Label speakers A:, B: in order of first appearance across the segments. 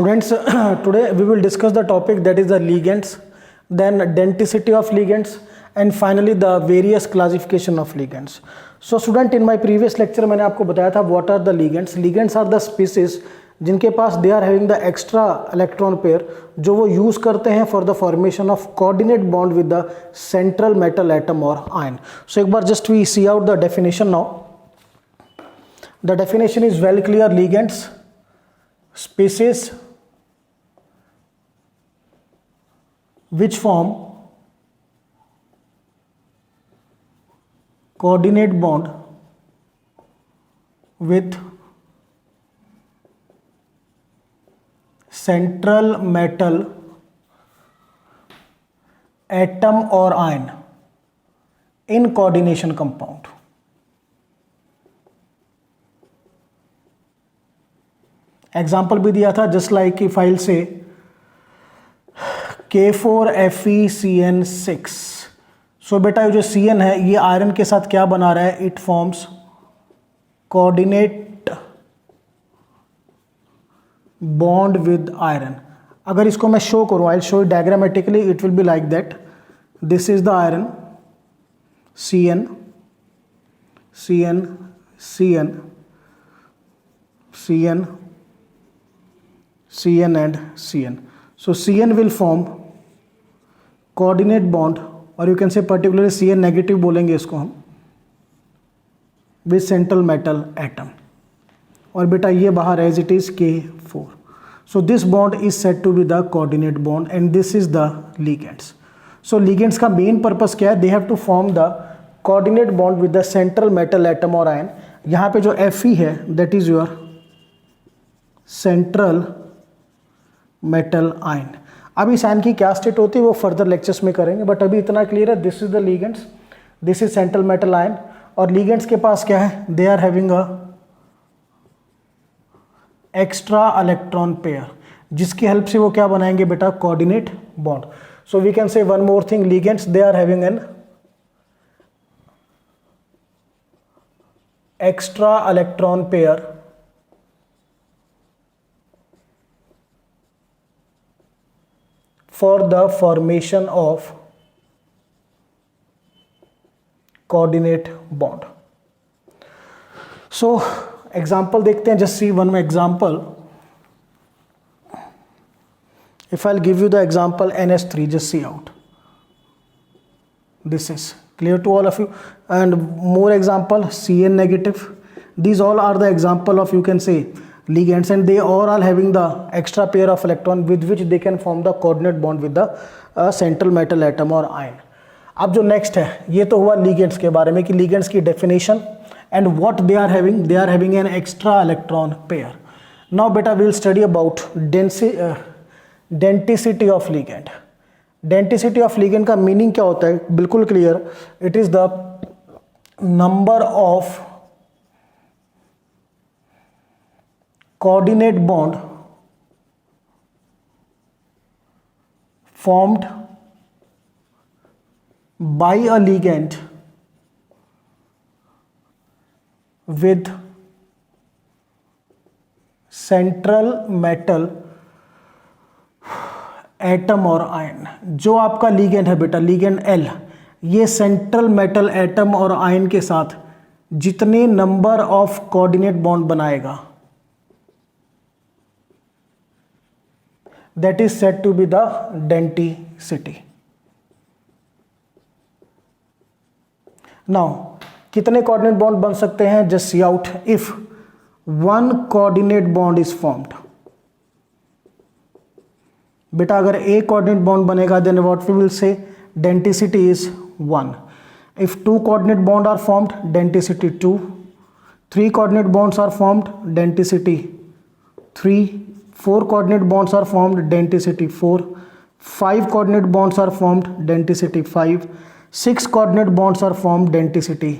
A: Students, today we will discuss the topic that is the ligands, then denticity of ligands, and finally the various classification of ligands. So student, in my previous lecture मैंने आपको बताया था what are the ligands. Ligands are the species जिनके पास they are having the extra electron pair जो वो use करते हैं for the formation of coordinate bond with the central metal atom or ion. So एक बार just we see out the definition now. The definition is well clear. Ligands, species which form coordinate bond with central metal atom or ion in coordination compound. Example भी दिया था, just like की file से K4FeCN6. सो बेटा ये जो CN है ये आयरन के साथ क्या बना रहा है? It forms coordinate bond with iron. अगर इसको मैं शो करूं, I show diagrammatically, it will be like that. This is the iron CN, CN, CN, CN, CN and CN. So CN will form coordinate bond, or you can say particularly CN negative बोलेंगे इसको हम, with central metal atom. और बेटा ये बाहर as it is K4. So this bond is said to be the coordinate bond and this is the ligands. So ligands का main purpose क्या है? They have to form the coordinate bond with the central metal atom or ion. यहाँ पे जो Fe है that is your central metal ion. अब इस ion की क्या स्टेट होती है वो फर्दर लेक्चर्स में करेंगे, बट अभी इतना क्लियर है. This is the ligands, this is central metal ion. और लिगेंड्स के पास क्या है? They are having a extra electron pair, जिसकी हेल्प से वो क्या बनाएंगे बेटा? Coordinate bond. So we can say one more thing, ligands they are having an extra electron pair for the formation of coordinate bond. So example देखते हैं, just see one example. If I'll give you the example NH3, just see out. This is clear to all of you. And more example, CN negative. These all are the example of, you can say, ligands, and they all are having the extra pair of electron with which they can form the coordinate bond with the central metal atom or ion. अब जो next है, ये तो हुआ ligands के बारे में कि ligands की definition and what they are having. They are having an extra electron pair. Now beta we will study about denticity of ligand. Denticity of ligand का meaning क्या होता है? बिल्कुल clear. It is the number of coordinate bond formed by a ligand with central metal atom और ion. जो आपका ligand है बेटा, ligand L, ये central metal atom और ion के साथ जितने number of coordinate bond बनाएगा, that is said to be the denticity. Now कितने coordinate bond बन सकते हैं? just see out. If one coordinate bond is formed, बेटा अगर एक coordinate bond बनेगा then what we will say? denticity is 1. If two coordinate bond are formed, denticity 2. 3 coordinate bonds are formed, denticity 3. 4 coordinate bonds are formed, denticity 4. 5 coordinate bonds are formed, denticity 5. 6 coordinate bonds are formed, denticity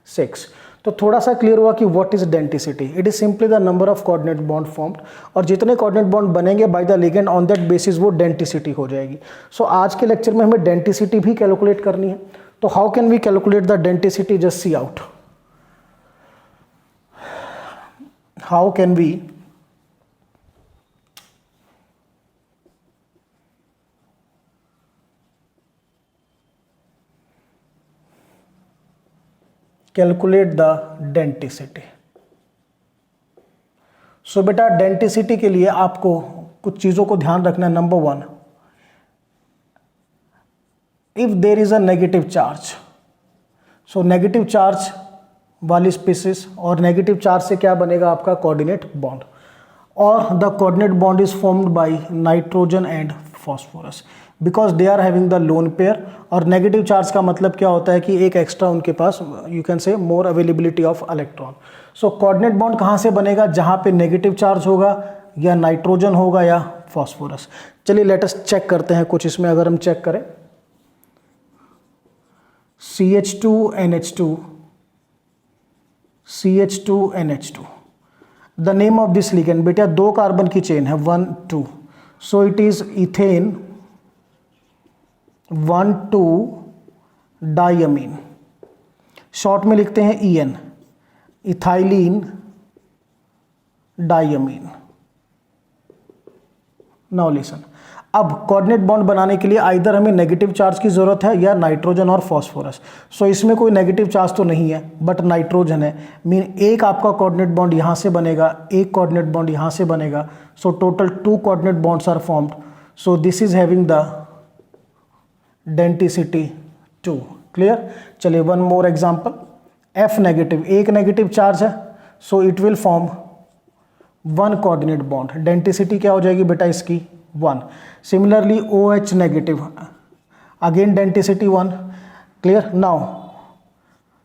A: 6. तो थोड़ा सा clear हुआ कि what is denticity. It is simply the number of coordinate bond formed, और जितने coordinate bond बनेंगे by the ligand on that basis वो denticity हो जाएगी. सो आज के लेक्चर में हमें डेंटिसिटी भी कैलकुलेट करनी है. तो how can we calculate the denticity? Just see out. how can we calculate the denticity. So बेटा डेंटिसिटी के लिए आपको कुछ चीज़ों को ध्यान रखना है। Number 1, if there is a negative charge, so negative charge वाली स्पीसीज, और नेगेटिव चार्ज से क्या बनेगा आपका कोऑर्डिनेट बॉन्ड, और the coordinate bond is formed by nitrogen and phosphorus because they are having the lone pair. और negative charge का मतलब क्या होता है कि एक एक्स्ट्रा उनके पास, यू कैन से मोर availability of electron. So coordinate bond कहाँ से बनेगा, जहाँ पे नेगेटिव चार्ज होगा या नाइट्रोजन होगा या फॉस्फोरस। चलिए लेट अस चेक करते हैं कुछ इसमें। अगर हम चेक करें CH2NH2, CH2NH2, the name of this ligand, बेटा 2 कार्बन की चेन है 1 2, so it is ethane 1 2 diamine, short में लिखते हैं EN, ethylene diamine. Now listen, अब कोऑर्डिनेट बॉन्ड बनाने के लिए आइदर हमें नेगेटिव चार्ज की जरूरत है या नाइट्रोजन और फॉस्फोरस। सो इसमें कोई नेगेटिव चार्ज तो नहीं है बट नाइट्रोजन है, मीन एक आपका कोऑर्डिनेट बॉन्ड यहां से बनेगा, एक कोऑर्डिनेट बॉन्ड यहां से बनेगा। So total 2 coordinate bonds are formed. So this is having the denticity 2। Clear. चलिए one more example, F negative, एक नेगेटिव चार्ज है, so it will form 1 coordinate bond. Denticity क्या हो जाएगी बेटा इसकी 1। Similarly OH negative, again denticity 1। Clear. Now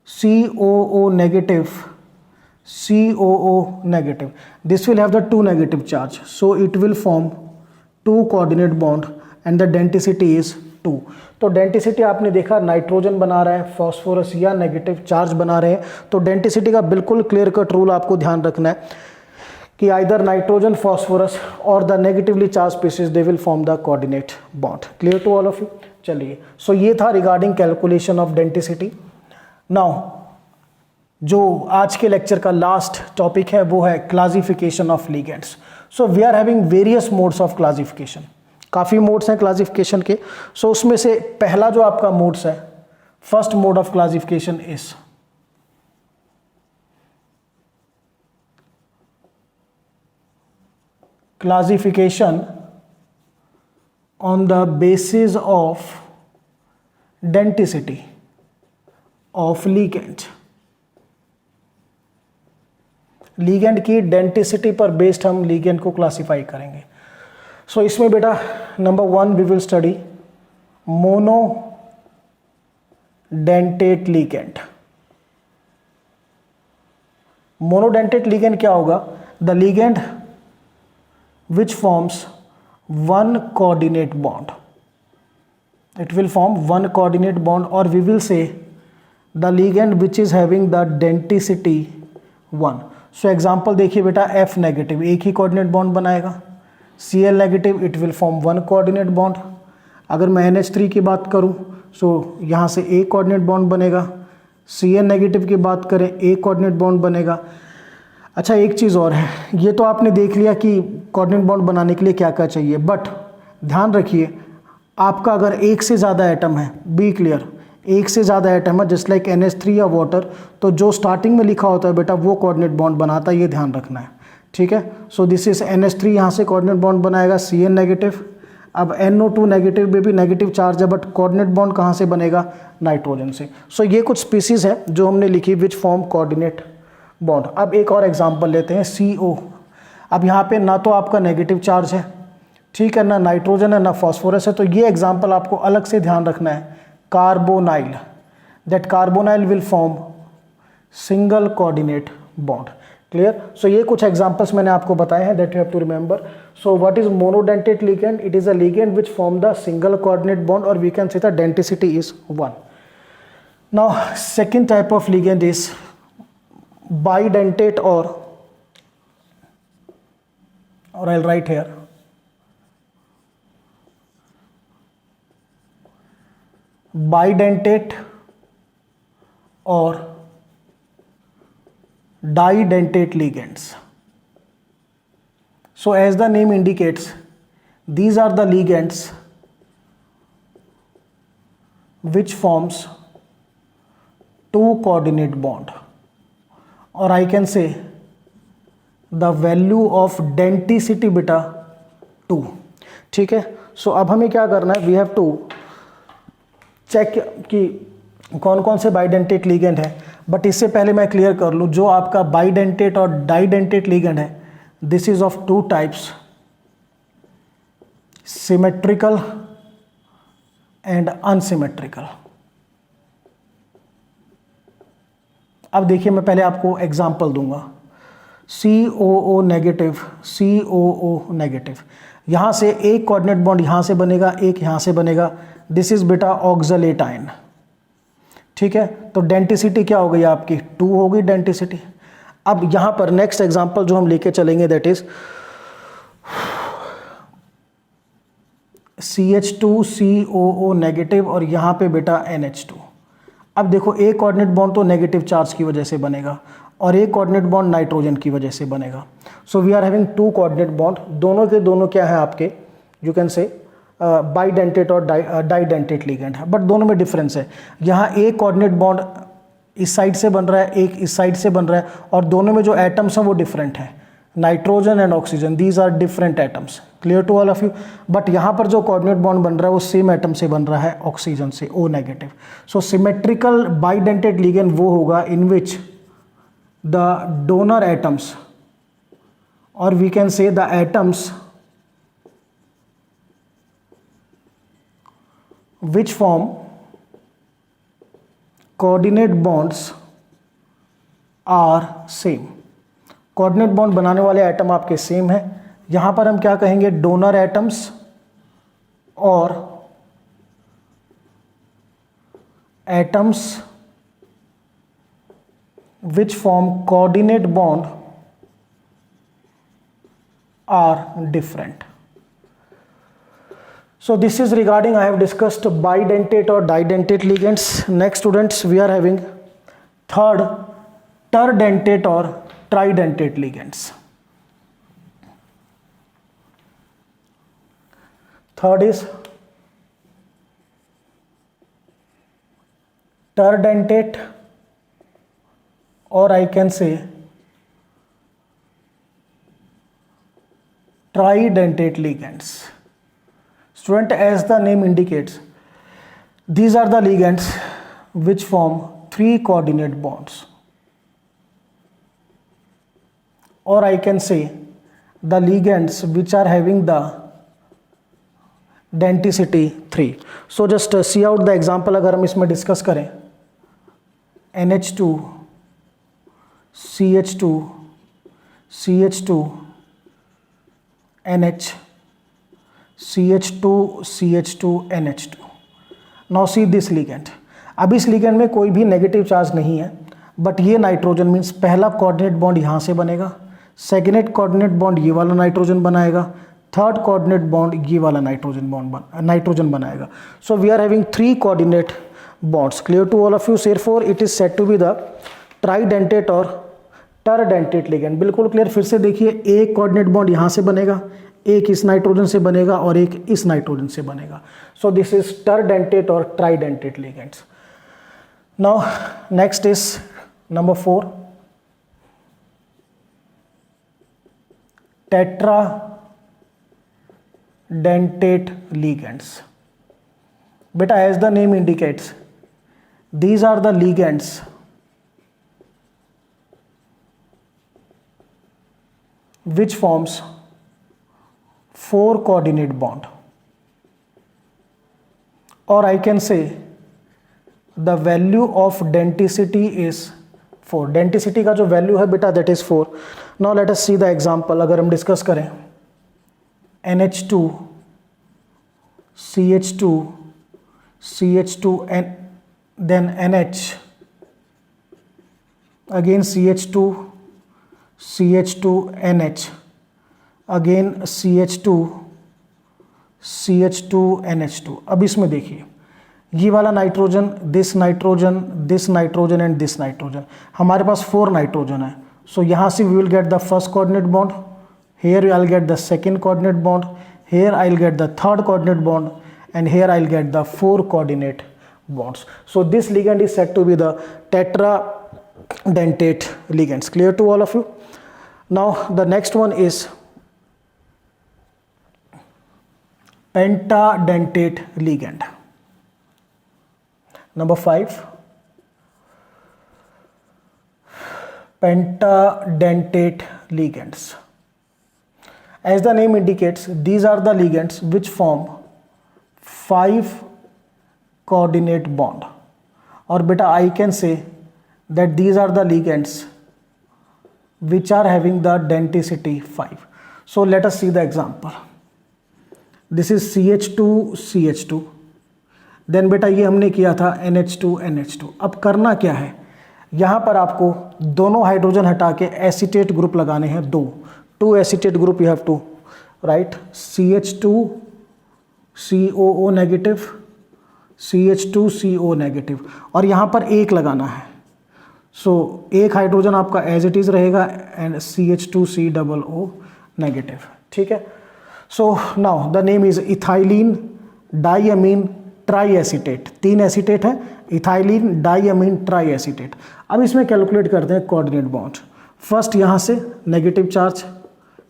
A: COO negative, COO negative, this will have the 2 negative charge, so it will form 2 coordinate bond and the density is 2। तो denticity आपने देखा nitrogen बना रहा है, फॉस्फोरस या नेगेटिव चार्ज बना रहे हैं। तो डेंटिसिटी का बिल्कुल क्लियर कट रूल आपको ध्यान रखना है कि आइदर नाइट्रोजन, फॉस्फोरस और the negatively charge species they will form the coordinate bond. Clear to all of you. चलिए, सो ये था regarding calculation of denticity. Now जो आज के लेक्चर का लास्ट टॉपिक है वो है classification of ligands. So we are having various modes of classification, काफ़ी मोड्स हैं क्लासिफिकेशन के। सो उसमें से पहला जो आपका मोड्स है, first mode of classification is classification on the basis of denticity of ligand। ligand की डेंटिसिटी पर बेस्ड हम ligand को क्लासीफाई करेंगे। सो इसमें बेटा number 1 we will study monodentate ligand। Monodentate ligand क्या होगा, the ligand which forms 1 coordinate bond, it will form 1 coordinate bond, or we will say the ligand which is having the denticity 1। so example देखिए बेटा, F negative एक ही coordinate bond बनाएगा, Cl negative it will form 1 coordinate bond. अगर मैं NH3 की बात करूं, सो यहाँ से एक कोऑर्डिनेट बॉन्ड बनेगा। Cn नेगेटिव की बात करें, एक कोऑर्डिनेट बॉन्ड बनेगा। अच्छा, एक चीज़ और है, ये तो आपने देख लिया कि कोऑर्डिनेट बॉन्ड बनाने के लिए क्या क्या चाहिए, बट ध्यान रखिए आपका अगर एक से ज़्यादा एटम है, बी क्लियर, एक से ज़्यादा एटम है जस्ट लाइक NH3 या वाटर, तो जो स्टार्टिंग में लिखा होता है बेटा वो कोऑर्डिनेट बॉन्ड बनाता है, ये ध्यान रखना है। ठीक है। सो दिस इज NH3, यहाँ से कोऑर्डिनेट बॉन्ड बनाएगा Cn नेगेटिव। अब NO2 नेगेटिव में भी नेगेटिव चार्ज है, बट कोऑर्डिनेट बॉन्ड कहाँ से बनेगा, नाइट्रोजन से। सो ये कुछ स्पीसीज हैं जो हमने लिखी विच फॉर्म कोऑर्डिनेट बॉन्ड। अब एक और एग्जांपल लेते हैं, CO। अब यहाँ पे ना तो आपका नेगेटिव चार्ज है, ठीक है, ना नाइट्रोजन है ना फॉस्फोरस है, तो ये एग्जांपल आपको अलग से ध्यान रखना है। Carbonyl, that carbonyl will form single coordinate bond. Clear. So ये कुछ एग्जांपल्स मैंने आपको बताए हैं, that you have to remember. So what is monodentate ligand, it is a ligand which form the single coordinate bond, और we can say the denticity is 1। Now second type of ligand is bidentate, or I'll write here bidentate or didentate ligands। so as the name indicates, these are the ligands which forms 2 coordinate bond, or I can say the value of denticity beta 2. ठीक है, सो अब हमें क्या करना है, we have to check कि कौन कौन से बाइडेंटेट लिगेंड है. बट इससे पहले मैं क्लियर कर लूँ, जो आपका बाइडेंटेट और डाइडेंटेट लिगेंड है, this is of 2 types, symmetrical and unsymmetrical. अब देखिए, मैं पहले आपको एग्जांपल दूंगा. COO नेगेटिव, COO नेगेटिव, यहाँ से एक कोऑर्डिनेट बॉन्ड यहाँ से बनेगा, एक यहाँ से बनेगा. दिस इज बेटा ऑक्सलेट आयन. ठीक है, तो डेंटिसिटी क्या हो गई आपकी, 2 हो गई डेंटिसिटी. अब यहाँ पर नेक्स्ट एग्जांपल जो हम लेके चलेंगे, दैट इज CH2COO नेगेटिव और यहाँ पे बेटा NH2. अब देखो, एक कोऑर्डिनेट बॉन्ड तो नेगेटिव चार्ज की वजह से बनेगा और एक कोऑर्डिनेट बॉन्ड नाइट्रोजन की वजह से बनेगा. So we are having 2 coordinate bond. दोनों के दोनों क्या है आपके, यू कैन से बाइडेंटेट और डाइडेंटेट लिगेंड है, बट दोनों में डिफरेंस है. यहाँ एक कोऑर्डिनेट बॉन्ड इस साइड से बन रहा है, एक इस साइड से बन रहा है, और दोनों में जो एटम्स हैं वो डिफरेंट है. Nitrogen and oxygen, these are different atoms. Clear to all of you. But यहाँ पर जो कोऑर्डिनेट बॉन्ड बन रहा है वो सेम एटम से बन रहा है, ऑक्सीजन से, O negative. So symmetrical bidentate ligand वो होगा in which the donor atoms, और we can say the atoms which form coordinate bonds are same. Coordinate bond बनाने वाले एटम आपके सेम है. यहां पर हम क्या कहेंगे, डोनर एटम्स और atoms which form coordinate bond are different. So this is regarding, I have discussed bidentate or didentate ligands. Next students, we are having third terdentate or tridentate ligands. Third is terdentate, or I can say tridentate ligands. Student, as the name indicates, these are the ligands which form 3 coordinate bonds, or I can say the ligands which are having the denticity 3. So just see out the example. अगर हम इसमें discuss करें, NH2, CH2, CH2, NH, CH2, CH2, NH2. Now see this ligand. अब इस ligand में कोई भी negative charge नहीं है, बट ये नाइट्रोजन मीन्स पहला कोऑर्डिनेट बॉन्ड यहाँ से बनेगा, सेकेंड कोऑर्डिनेट बॉन्ड ये वाला नाइट्रोजन बनाएगा, थर्ड कोऑर्डिनेट बॉन्ड ये वाला नाइट्रोजन बनाएगा. So we are having 3 coordinate bonds. Clear to all of you. therefore it is said to be the tridentate और टरडेंटेट लिगेंड. बिल्कुल क्लियर. फिर से देखिए, एक कोऑर्डिनेट बॉन्ड यहाँ से बनेगा, एक इस नाइट्रोजन से बनेगा और एक इस नाइट्रोजन से बनेगा. सो दिस इज टरडेंटेट और tridentate ligands. Now next is number 4, tetradentate ligands. Beta, as the name indicates, these are the ligands which forms 4 coordinate bond, or I can say the value of denticity is 4. Denticity का जो value है बेटा, that is 4. Now let us see the example. अगर हम discuss करें, NH2, CH2, CH2, then NH, again CH2, CH2, NH, again CH2, CH2, NH2. अब इसमें देखिए, ये वाला nitrogen, this nitrogen, this nitrogen and this nitrogen, हमारे पास 4 नाइट्रोजन है. सो यहाँ से we will get the first coordinate bond, here I'll get the second coordinate bond, here I'll get the third coordinate bond, and here I'll get the 4 coordinate bonds. So this ligand is said to be the tetradentate ligands. Clear to all of you? Now the next one is pentadentate ligand. Number 5, pentadentate ligands. As the name indicates, these are the ligands which form 5 coordinate bond. Or beta, I can say that these are the ligands which are having the denticity 5. So let us see the example. This is CH2 CH2. Then बेटा ये हमने किया था NH2 NH2. अब करना क्या है, यहाँ पर आपको दोनों हाइड्रोजन हटा के एसीटेट ग्रुप लगाने हैं, 2 acetate group you have to write, CH2 COO negative, CH2 CO negative, और यहाँ पर एक लगाना है. सो एक हाइड्रोजन आपका एज इट इज़ रहेगा एंड CH2COO नेगेटिव. ठीक है. So now the name is ethylene diamine triacetate. 3 acetate है, इथाइलिन डाईअमीन ट्राई एसीटेट. अब इसमें कैलकुलेट करते हैं कोऑर्डिनेट बॉन्ड. फर्स्ट यहाँ से नेगेटिव चार्ज,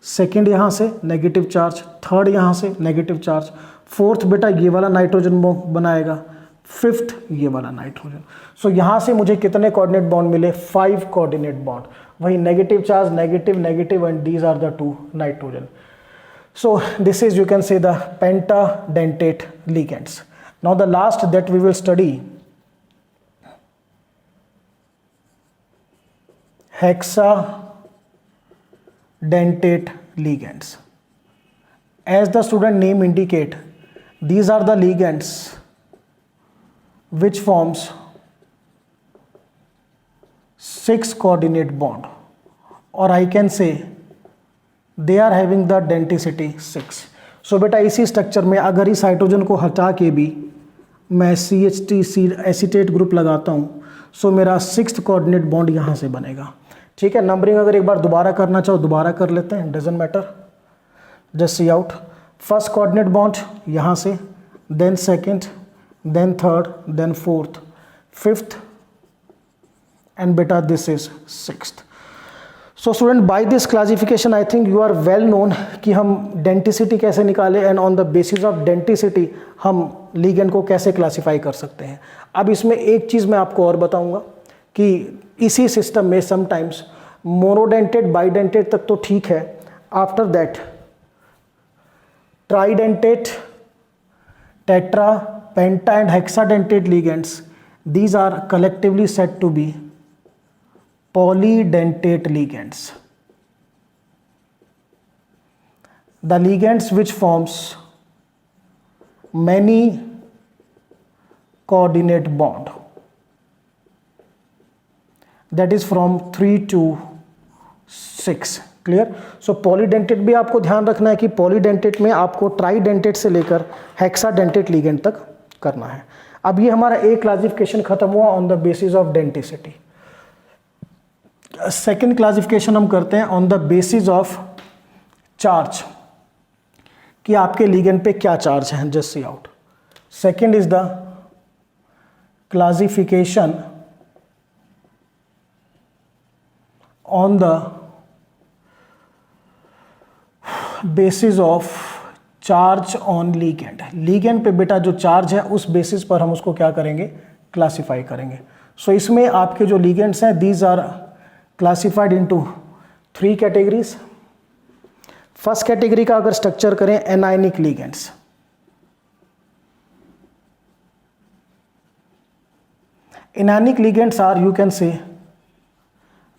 A: सेकंड यहाँ से नेगेटिव चार्ज, थर्ड यहाँ से नेगेटिव चार्ज, फोर्थ बेटा ये वाला नाइट्रोजन बनाएगा, फिफ्थ ये वाला नाइट्रोजन. सो यहाँ से मुझे कितने कोऑर्डिनेट बॉन्ड मिले, 5 कोऑर्डिनेट बॉन्ड. वही negative charge negative negative and these are the 2 nitrogen. So this is you can say the pentadentate ligands. Now the last that we will study, hexadentate ligands. As the student name indicate, these are the ligands which forms 6 coordinate bond, or I can say they are having the denticity 6. So बेटा इसी structure में अगर इस hydrogen को हटा के भी मैं CH2 एसीटेट ग्रुप लगाता हूँ, सो मेरा 6th कोऑर्डिनेट बॉन्ड यहाँ से बनेगा. ठीक है. नंबरिंग अगर एक बार दोबारा करना चाहो दोबारा कर लेते हैं, doesn't matter, just see out. First coordinate bond यहाँ से, then second, then third, then fourth, fifth and बेटा this is 6th. So student by this classification I think you are well known कि हम डेंटिसिटी कैसे निकालें and on the basis of denticity हम ligand को कैसे क्लासीफाई कर सकते हैं. अब इसमें एक चीज़ मैं आपको और बताऊंगा कि इसी सिस्टम में समटाइम्स मोनोडेंटेट बाइडेंटेट तक तो ठीक है, after that tridentate, tetra, penta and hexadentate ligands, these are collectively said to be polydentate ligands. The ligands which forms many coordinate bond, that is from 3 to 6. Clear. So polydentate भी आपको ध्यान रखना है कि पॉलीडेंटेट में आपको tridentate से लेकर हेक्साडेंटेट लिगेंड तक करना है. अब ये हमारा एक क्लासिफिकेशन खत्म हुआ on the basis of denticity. Second classification हम करते हैं on the basis of charge, कि आपके लिगेंड पे क्या चार्ज है. Just see out. Second is the classification on the basis of charge on ligand. Ligand पे बेटा जो चार्ज है उस बेसिस पर हम उसको क्या करेंगे, क्लासिफाई करेंगे. सो इसमें आपके जो लिगेंड्स हैं these are classified into 3 categories. First category का अगर स्ट्रक्चर करें anionic ligands. Anionic ligands are you can say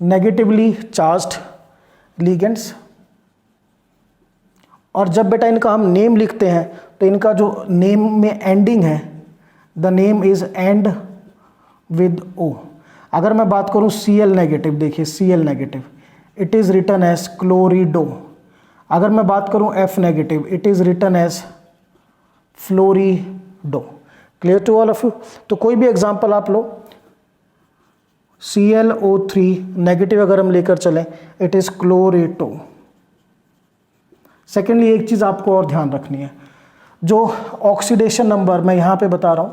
A: negatively charged ligands. और जब बेटा इनका हम नेम लिखते हैं तो इनका जो नेम में एंडिंग है the name is end with O. अगर मैं बात करूं Cl नेगेटिव, देखिए Cl negative it is written as chlorido. अगर मैं बात करूं F negative it is written as fluorido. Clear to all of you. तो कोई भी एग्जांपल आप लो, ClO3 नेगेटिव अगर हम लेकर चलें इट इज़ क्लोरेटो. सेकेंडली एक चीज़ आपको और ध्यान रखनी है, जो ऑक्सीडेशन नंबर मैं यहाँ पे बता रहा हूँ,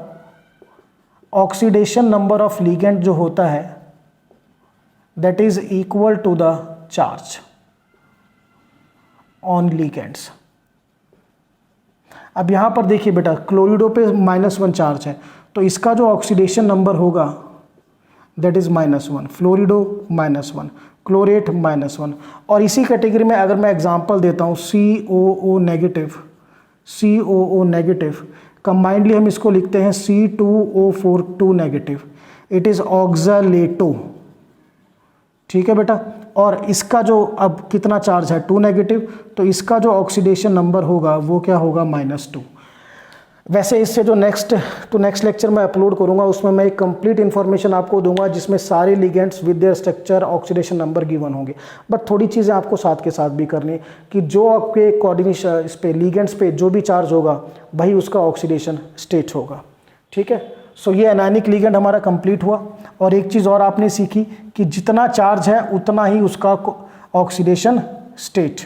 A: ऑक्सीडेशन नंबर ऑफ लिगेंड जो होता है that is equal to the charge on ligands. अब यहां पर देखिए बेटा, क्लोरिडो पे -1 चार्ज है, तो इसका जो ऑक्सीडेशन नंबर होगा दैट इज -1, फ्लोरिडो -1, क्लोरेट -1। और इसी कैटेगरी में अगर मैं एग्जांपल देता हूं COO negative, COO negative, combinedly हम इसको लिखते हैं C2O4 2 नेगेटिव, इट इज ऑक्सालेटो। ठीक है बेटा, और इसका जो अब कितना चार्ज है 2 नेगेटिव, तो इसका जो ऑक्सीडेशन नंबर होगा वो क्या होगा -2। वैसे इससे जो नेक्स्ट लेक्चर मैं अपलोड करूंगा उसमें मैं एक कंप्लीट इन्फॉर्मेशन आपको दूंगा जिसमें सारे ligands with their structure, oxidation number given होंगे। बट थोड़ी चीज़ें आपको साथ के साथ भी करनी है कि जो आपके कोऑर्डिनेशन इस पे लिगेंड्स पे जो भी चार्ज होगा वही उसका ऑक्सीडेशन स्टेट होगा। ठीक है, सो ये एनायनिक लिगेंड हमारा कंप्लीट हुआ। और एक चीज़ और आपने सीखी कि जितना चार्ज है उतना ही उसका ऑक्सीडेशन स्टेट।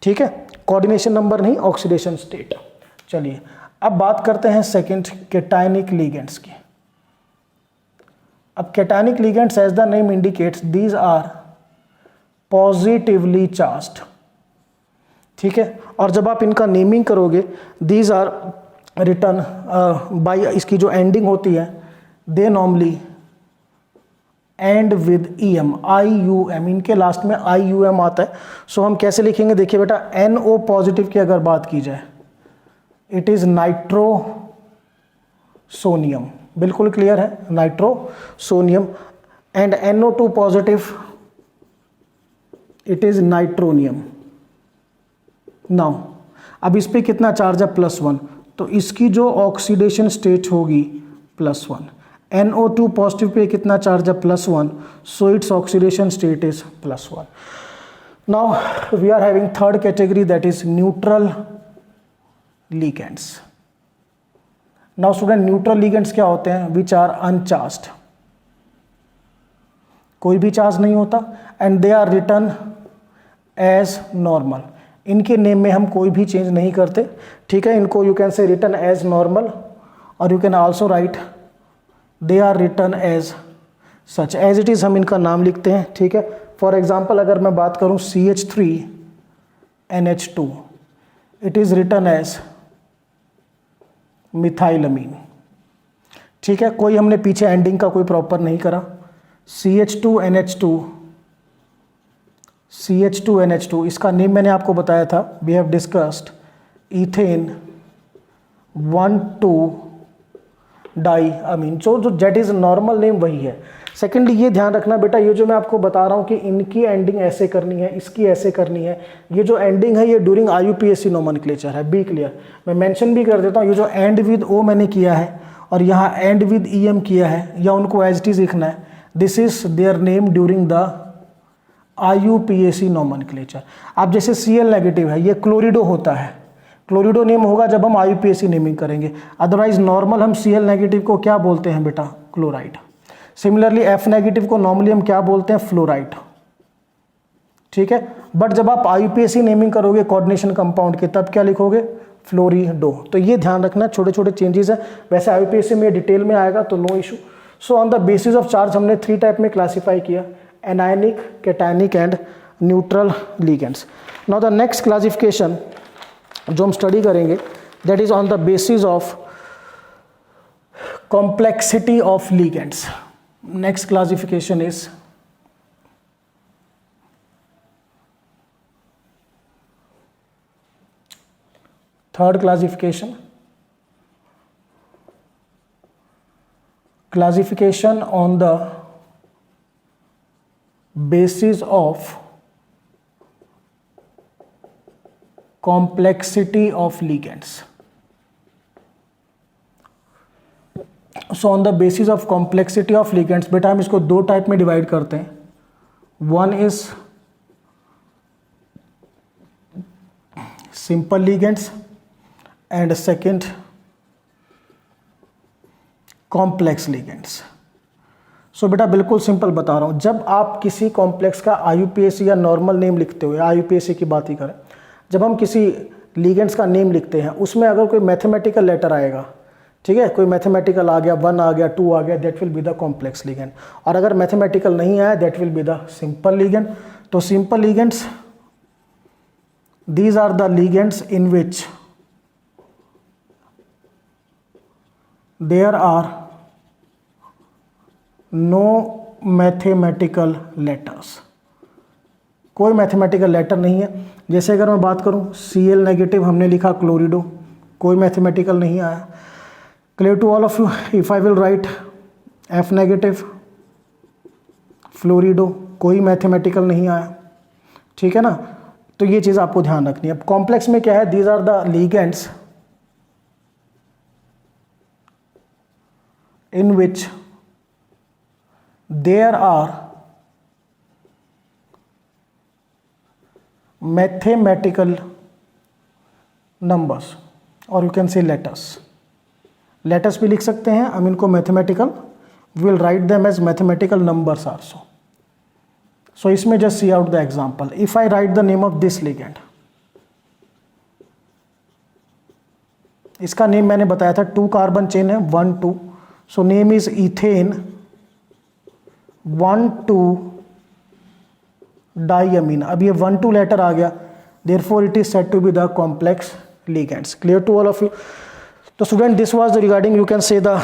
A: ठीक है, कोऑर्डिनेशन नंबर नहीं, ऑक्सीडेशन स्टेट। चलिए अब बात करते हैं सेकंड, कैटायनिक लिगेंड्स की। अब cationic ligands as the name indicates these are positively charged. ठीक है, और जब आप इनका नेमिंग करोगे दीज आर रिटर्न बाय, इसकी जो एंडिंग होती है they normally and with EM, IUM, इनके लास्ट में IUM आता है। सो हम कैसे लिखेंगे, देखिए बेटा, NO पॉजिटिव की अगर बात की जाए इट इज नाइट्रोसोनियम, बिल्कुल क्लियर है, nitrosonium. And NO2 positive it is nitronium. Now अब इस पे कितना चार्ज है +1, तो इसकी जो ऑक्सीडेशन स्टेट होगी +1। NO2 पॉजिटिव पे कितना चार्ज है +1, so it's oxidation state is +1। Now we are having third category that is neutral ligands. Now student, neutral ligands क्या होते हैं, विच आर अनचार्ज्ड, कोई भी चार्ज नहीं होता, and they are written as normal. इनके नेम में हम कोई भी चेंज नहीं करते। ठीक है, इनको you can say written as normal, और you can also write they are written as such, as it is हम इनका नाम लिखते हैं। ठीक है, फॉर एग्जाम्पल अगर मैं बात करूं CH3NH2, it is written as methylamine. ठीक है, कोई हमने पीछे एंडिंग का कोई प्रॉपर नहीं करा। CH2NH2, इसका नेम मैंने आपको बताया था, वी हैव डिस्कस्ड इथेन 1,2 डाईअमीन, जो जेट इज नॉर्मल नेम वही है। सेकेंडली ये ध्यान रखना बेटा, ये जो मैं आपको बता रहा हूँ कि इनकी एंडिंग ऐसे करनी है, इसकी ऐसे करनी है, ये जो एंडिंग है ये ड्यूरिंग IUPAC नोमेनक्लेचर है, बी क्लियर। मैं मेंशन भी कर देता हूँ, ये जो एंड विद O मैंने किया है और यहाँ एंड विद EM किया है, या उनको एज इट इज लिखना है, this is their name during the IUPAC nomenclature. अब जैसे Cl नेगेटिव है, ये क्लोरिडो होता है, क्लोरिडो नेम होगा जब हम IUPAC नेमिंग करेंगे, अदरवाइज नॉर्मल हम Cl नेगेटिव को क्या बोलते हैं बेटा, क्लोराइड। सिमिलरली F नेगेटिव को नॉर्मली हम क्या बोलते हैं, फ्लोराइड। ठीक है, बट जब आप IUPAC नेमिंग करोगे कोऑर्डिनेशन कंपाउंड के, तब क्या लिखोगे, फ्लोरिडो। तो ये ध्यान रखना, छोटे छोटे चेंजेस है। वैसे IUPAC में डिटेल में आएगा तो no issue. So on the basis of charge हमने 3 टाइप में क्लासीफाई किया, anionic, cationic and neutral ligands. Now the next classification जो हम स्टडी करेंगे that is on the basis of complexity of ligands. Next classification is third classification on the basis of complexity of ligands. So on the basis of complexity of ligands, बेटा हम इसको 2 type में divide करते हैं। One is simple ligands and second complex ligands. So बेटा बिल्कुल simple बता रहा हूँ, जब आप किसी कॉम्प्लेक्स का IUPAC या नॉर्मल नेम लिखते हो, या IUPAC की बात ही करें, जब हम किसी लिगेंड्स का नेम लिखते हैं उसमें अगर कोई मैथमेटिकल लेटर आएगा, ठीक है, कोई मैथमेटिकल आ गया, 1 आ गया, 2 आ गया, that will be the complex ligand. और अगर मैथमेटिकल नहीं आया that will be the simple ligand. तो simple ligands, these are the ligands in which there are no mathematical letters, कोई मैथमेटिकल लेटर नहीं है। जैसे अगर मैं बात करूं Cl नेगेटिव हमने लिखा क्लोरिडो, कोई मैथमेटिकल नहीं आया। Clear to all of you? If I will write F negative fluorido, कोई मैथमेटिकल नहीं आया, ठीक है ना। तो ये चीज़ आपको ध्यान रखनी है। अब कॉम्प्लेक्स में क्या है, these are the ligands in which there are mathematical numbers और you can say letters. Letters भी लिख सकते हैं हम इनको mathematical, we will write them as mathematical numbers also. So इसमें just see out the example. If I write the name of this ligand, इसका name मैंने बताया था, 2 कार्बन चेन है, 1 2, so name is ethane 1,2 diamine. अब ये 1 2 letter आ गया, therefore it is said to be the complex ligands. Clear to all of you? तो student this was the regarding you can say the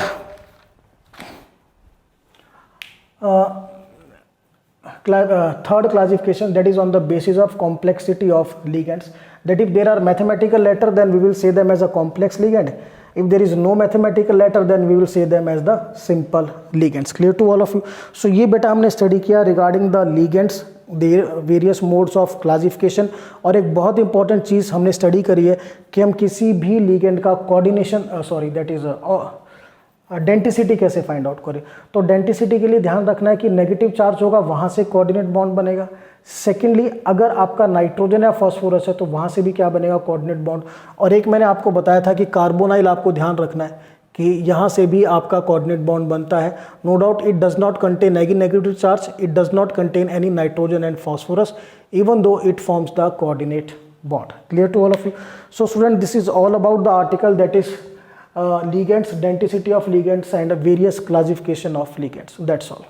A: third classification, that is on the basis of complexity of ligands, that if there are mathematical letter then we will say them as a complex ligand, if there is no mathematical letter then we will say them as the simple ligands. Clear to all of you? So ये बेटा हमने study किया regarding the ligands, various modes of classification. और एक बहुत important चीज़ हमने study करी है कि हम किसी भी लिगेंड का कोऑर्डिनेशन दैट इज डेंटिसिटी कैसे फाइंड आउट करें। तो डेंटिसिटी के लिए ध्यान रखना है कि नेगेटिव चार्ज होगा, वहाँ से कोऑर्डिनेट बॉन्ड बनेगा। सेकेंडली, अगर आपका नाइट्रोजन या फॉस्फोरस है तो वहाँ से भी क्या बनेगा, कोऑर्डिनेट बॉन्ड। और एक मैंने आपको बताया था कि कार्बोनाइल आपको ध्यान रखना है कि यहाँ से भी आपका कोऑर्डिनेट बॉन्ड बनता है। No doubt it does not contain any negative charge, it does not contain any nitrogen and phosphorus, even though it forms the coordinate bond. Clear to all of you? So student, this is all about the article that is ligands, denticity of ligands and various classification of ligands. That's all.